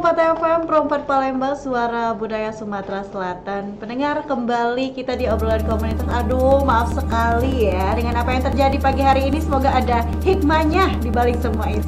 105,4 FM Pro 4 Palembang, suara budaya Sumatera Selatan. Pendengar, kembali kita di obrolan komunitas. Aduh, maaf sekali ya dengan apa yang terjadi pagi hari ini. Semoga ada hikmahnya di balik semua itu.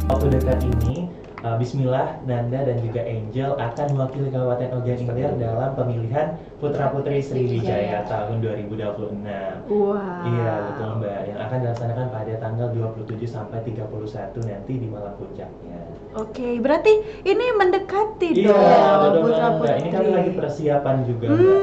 Waktu dekat ini, Bismillah, Nanda, dan juga Angel akan mewakili Kabupaten Ogan Ilir dalam pemilihan Putra Putri Sriwijaya tahun 2026. Wow. Iya, betul Mbak, yang akan dilaksanakan pada tanggal 27 sampai 31 nanti di malam puncaknya. Oke, berarti ini mendekati Iya, dong betul Putra Mbak. Ini kan Putri. lagi persiapan juga Mbak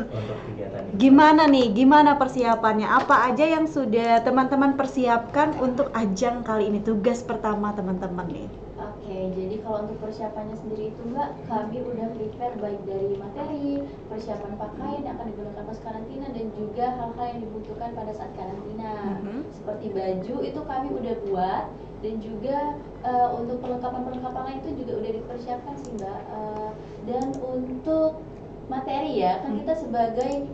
untuk kegiatan ini. Gimana nih? Gimana persiapannya? Apa aja yang sudah teman-teman persiapkan untuk ajang kali ini? Tugas pertama teman-teman nih. Oke, jadi kalau untuk persiapannya sendiri itu Mbak, kami udah prepare baik dari materi, persiapan pakaian yang akan digunakan pas karantina, dan juga hal-hal yang dibutuhkan pada saat karantina. Seperti baju itu kami udah buat, dan juga untuk perlengkapan-perlengkapan lain itu juga udah dipersiapkan sih Mbak. Dan untuk materi ya, kan kita sebagai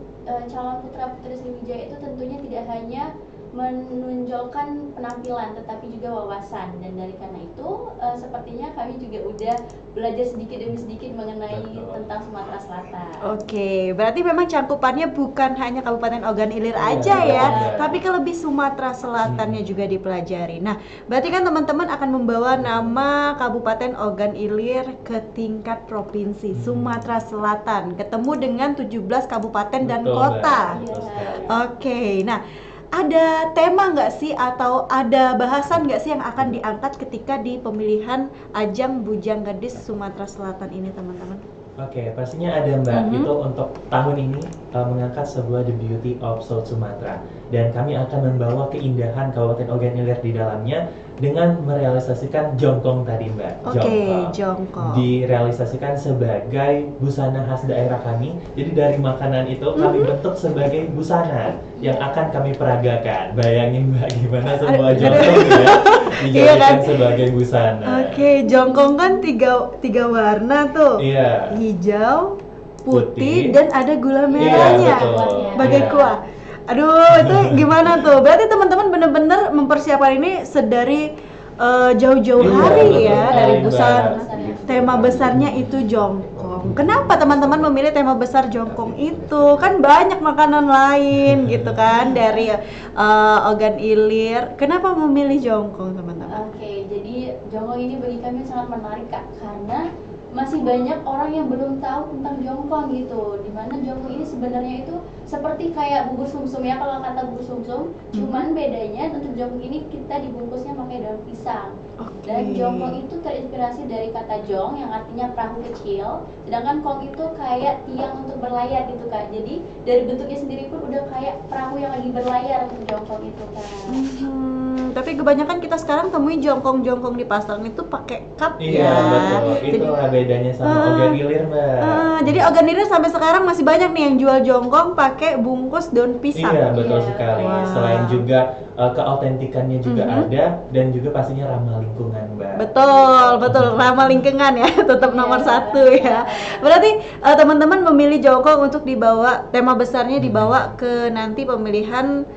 calon putra putri Sriwijaya itu tentunya tidak hanya menonjolkan penampilan tetapi juga wawasan, dan dari karena itu sepertinya kami juga udah belajar sedikit demi sedikit mengenai tentang Sumatera Selatan. Oke, berarti memang cangkupannya bukan hanya Kabupaten Ogan Ilir aja ya, tapi ke lebih Sumatera Selatannya juga dipelajari. Nah, berarti kan teman-teman akan membawa nama Kabupaten Ogan Ilir ke tingkat provinsi Sumatera Selatan, ketemu dengan 17 kabupaten dan Betul, kota. Mbak. Betul sekali. Oke, nah ada tema nggak sih atau ada bahasan nggak sih yang akan diangkat ketika di pemilihan ajang Bujang Gadis Sumatera Selatan ini, teman-teman? Oke, pastinya ada Mbak. Itu untuk tahun ini mengangkat sebuah The Beauty of South Sumatra, dan kami akan membawa keindahan Kabupaten Ogan Ilir di dalamnya dengan merealisasikan jongkong tadi Mbak. Oke, jongkong. Direalisasikan sebagai busana khas daerah kami. Jadi dari makanan itu kami bentuk sebagai busana yang akan kami peragakan. Bayangin Mbak, gimana semua jongkong ya Iya kan? dijadikan sebagai busana. Oke, jongkong kan tiga warna tuh. Iya. Hijau, putih, Putih. dan ada gula Iya, merahnya betul. sebagai Iya. kuah. Aduh, itu gimana tuh? Berarti teman-teman bener-bener mempersiapkan ini sedari jauh-jauh Iya, hari betul ya, sekali, dari Mbak. busana. Gitu. Tema besarnya itu jongkong. Kenapa teman-teman memilih tema besar jongkong itu? Kan banyak makanan lain gitu kan dari Ogan Ilir. Kenapa memilih jongkong, teman-teman? Oke, jadi jongkong ini bagi kami sangat menarik Kak, karena masih banyak orang yang belum tahu tentang jongkong gitu. Dimana jongkong ini sebenarnya itu seperti kayak bubur sumsum ya, kalau kata bubur sumsum. Cuman bedanya untuk jongkong ini kita dibungkusnya pakai daun pisang. Dan jongkong itu terinspirasi dari kata jong yang artinya perahu kecil, sedangkan kong itu kayak tiang untuk berlayar gitu Kak. Jadi dari bentuknya sendiri pun udah kayak perahu yang lagi berlayar untuk jongkong itu Kak. Tapi kebanyakan kita sekarang temuin jongkong-jongkong di pasar itu pakai cup Iya, ya. betul. Itulah bedanya sama Ogan Ilir Mbak. Jadi Ogan Ilir sampai sekarang masih banyak nih yang jual jongkong pakai bungkus daun pisang. Iya, betul Iya. sekali. Wow. Selain juga keautentikannya juga ada, dan juga pastinya ramah lingkungan Mbak. Betul, ramah lingkungan ya, tetap nomor satu ya. Berarti teman-teman memilih jongkong untuk dibawa, tema besarnya dibawa ke nanti pemilihan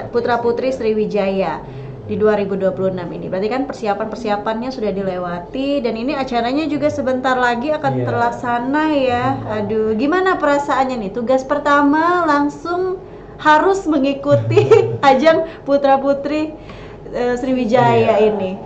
Putra Putri Sriwijaya di 2026 ini. Berarti kan persiapannya sudah dilewati, dan ini acaranya juga sebentar lagi akan Iya. terlaksana ya. Aduh, gimana perasaannya nih? Tugas pertama langsung harus mengikuti ajang Putra Putri Sriwijaya Iya. ini.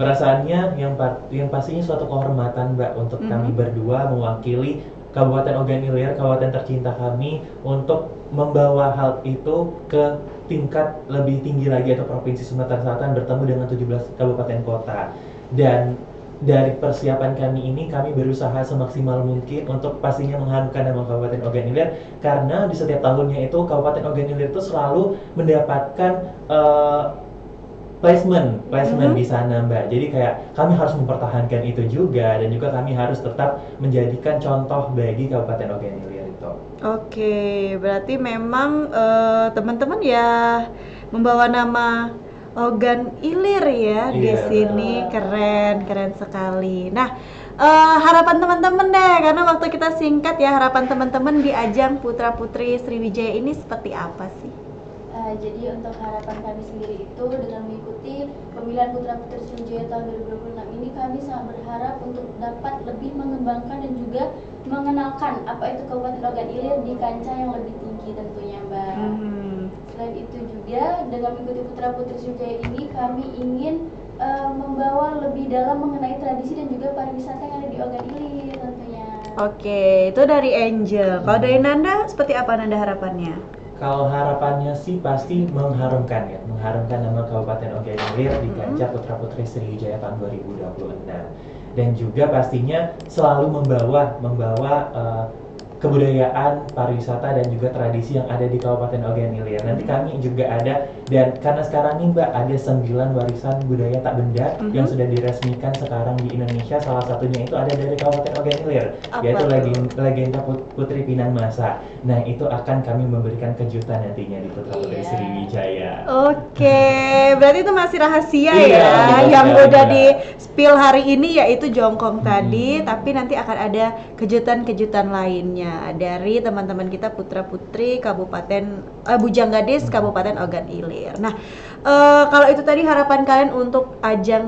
Perasaannya yang pastinya suatu kehormatan Mbak untuk kami berdua mewakili Kabupaten Ogan Ilir, kabupaten tercinta kami, untuk membawa hal itu ke tingkat lebih tinggi lagi atau Provinsi Sumatera Selatan bertemu dengan 17 kabupaten kota. Dan dari persiapan kami ini, kami berusaha semaksimal mungkin untuk pastinya mengharumkan nama Kabupaten Ogan Ilir, karena di setiap tahunnya itu Kabupaten Ogan Ilir itu selalu mendapatkan placement di sana, Mbak. Jadi kayak kami harus mempertahankan itu juga, dan juga kami harus tetap menjadikan contoh bagi Kabupaten Ogan Ilir itu. Oke, berarti memang teman-teman ya membawa nama Ogan Ilir ya di Iya. sini, keren sekali. Nah, harapan teman-teman deh, karena waktu kita singkat ya, harapan teman-teman di ajang Putra Putri Sriwijaya ini seperti apa sih? Jadi untuk harapan kami sendiri itu dengan mengikuti pemilihan Putra Putri Sriwijaya tahun 2026 ini, kami sangat berharap untuk dapat lebih mengembangkan dan juga mengenalkan apa itu Kabupaten Ogan Ilir di kancah yang lebih tinggi tentunya, Mbak. Selain itu juga dengan mengikuti Putra Putri Sriwijaya ini, kami ingin membawa lebih dalam mengenai tradisi dan juga pariwisata yang ada di Ogan Ilir tentunya. Oke, itu dari Angel. Kalau dari Nanda, seperti apa Nanda harapannya? Kalau harapannya sih pasti mengharumkan nama Kabupaten Ogan Ilir di kancah Putra Putri Sriwijaya tahun 2026, dan juga pastinya selalu membawa kebudayaan, pariwisata, dan juga tradisi yang ada di Kabupaten Ogan Ilir. Nanti kami juga ada, dan karena sekarang nih Mbak, ada 9 warisan budaya tak benda yang sudah diresmikan sekarang di Indonesia. Salah satunya itu ada dari Kabupaten Ogan Ilir, yaitu legenda Putri Pinang Masa. Nah, itu akan kami memberikan kejutan nantinya di Putra Putri Sriwijaya. Oke, berarti itu masih rahasia Iya, ya. betul Yang sekali, udah Mbak. di spill hari ini yaitu jongkong tadi, tapi nanti akan ada kejutan-kejutan lainnya dari teman-teman kita Putra Putri Kabupaten Bujang Gadis Kabupaten Ogan Ilir. Nah, kalau itu tadi harapan kalian untuk ajang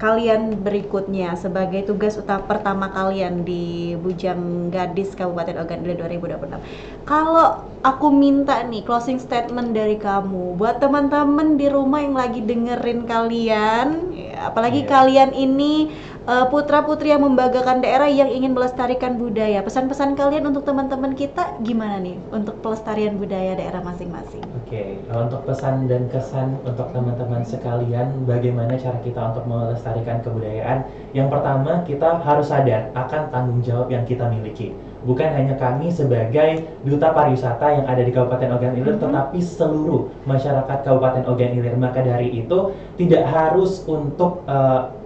kalian berikutnya sebagai tugas pertama kalian di Bujang Gadis Kabupaten Ogan Ilir 2026. Kalau aku minta nih closing statement dari kamu buat teman-teman di rumah yang lagi dengerin kalian, ya, apalagi kalian ini putra-putri yang membanggakan daerah yang ingin melestarikan budaya. Pesan-pesan kalian untuk teman-teman kita gimana nih untuk pelestarian budaya daerah masing-masing? Oke, untuk pesan dan kesan untuk teman-teman sekalian, bagaimana cara kita untuk melestarikan kebudayaan? Yang pertama, kita harus sadar akan tanggung jawab yang kita miliki. Bukan hanya kami sebagai duta pariwisata yang ada di Kabupaten Ogan Ilir, tetapi seluruh masyarakat Kabupaten Ogan Ilir. Maka dari itu, tidak harus untuk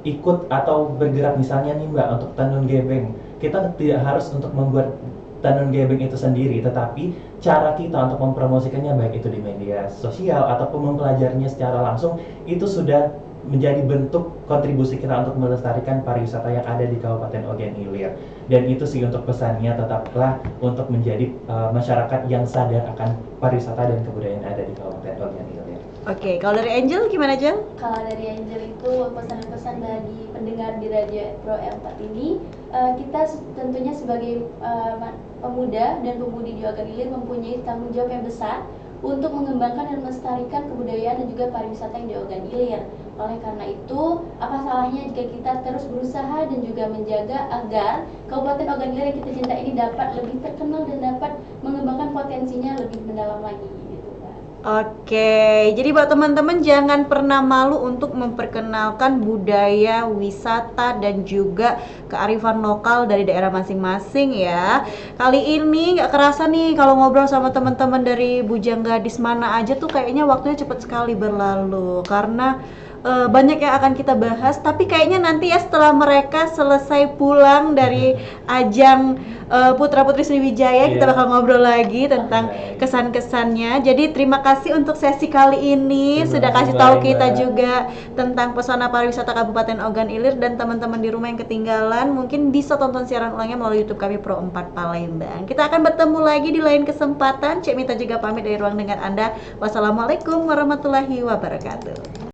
ikut atau bergerak, misalnya nih Mbak, untuk tenun gebeng. Kita tidak harus untuk membuat tenun gebeng itu sendiri, tetapi cara kita untuk mempromosikannya, baik itu di media sosial ataupun mempelajarinya secara langsung, itu sudah menjadi bentuk kontribusi kita untuk melestarikan pariwisata yang ada di Kabupaten Ogan Ilir. Dan itu sih untuk pesannya, tetaplah untuk menjadi masyarakat yang sadar akan pariwisata dan kebudayaan yang ada di Kabupaten Ogan Ilir. Oke, kalau dari Angel gimana, Angel? Kalau dari Angel itu pesan-pesan bagi pendengar di Radio Pro 4 ini, kita tentunya sebagai pemuda dan pemudi di Ogan Ilir mempunyai tanggung jawab yang besar untuk mengembangkan dan melestarikan kebudayaan dan juga pariwisata yang di Ogan Ilir. Oleh karena itu, apa salahnya jika kita terus berusaha dan juga menjaga agar Kabupaten Ogan Ilir yang kita cinta ini dapat lebih terkenal dan dapat mengembangkan potensinya lebih mendalam lagi. Oke, jadi buat teman-teman jangan pernah malu untuk memperkenalkan budaya, wisata, dan juga kearifan lokal dari daerah masing-masing ya. Kali ini nggak kerasa nih kalau ngobrol sama teman-teman dari Bujang Gadis mana aja tuh kayaknya waktunya cepet sekali berlalu. Karena banyak yang akan kita bahas, tapi kayaknya nanti ya setelah mereka selesai pulang dari ajang Putra Putri Sriwijaya, kita bakal ngobrol lagi tentang kesan-kesannya. Jadi terima kasih untuk sesi kali ini, sudah kasih tahu kita juga tentang pesona pariwisata Kabupaten Ogan Ilir. Dan teman-teman di rumah yang ketinggalan mungkin bisa tonton siaran ulangnya melalui YouTube kami Pro 4 Palembang. Kita akan bertemu lagi di lain kesempatan. Cek Mita juga pamit dari ruang dengar Anda. Wassalamualaikum warahmatullahi wabarakatuh.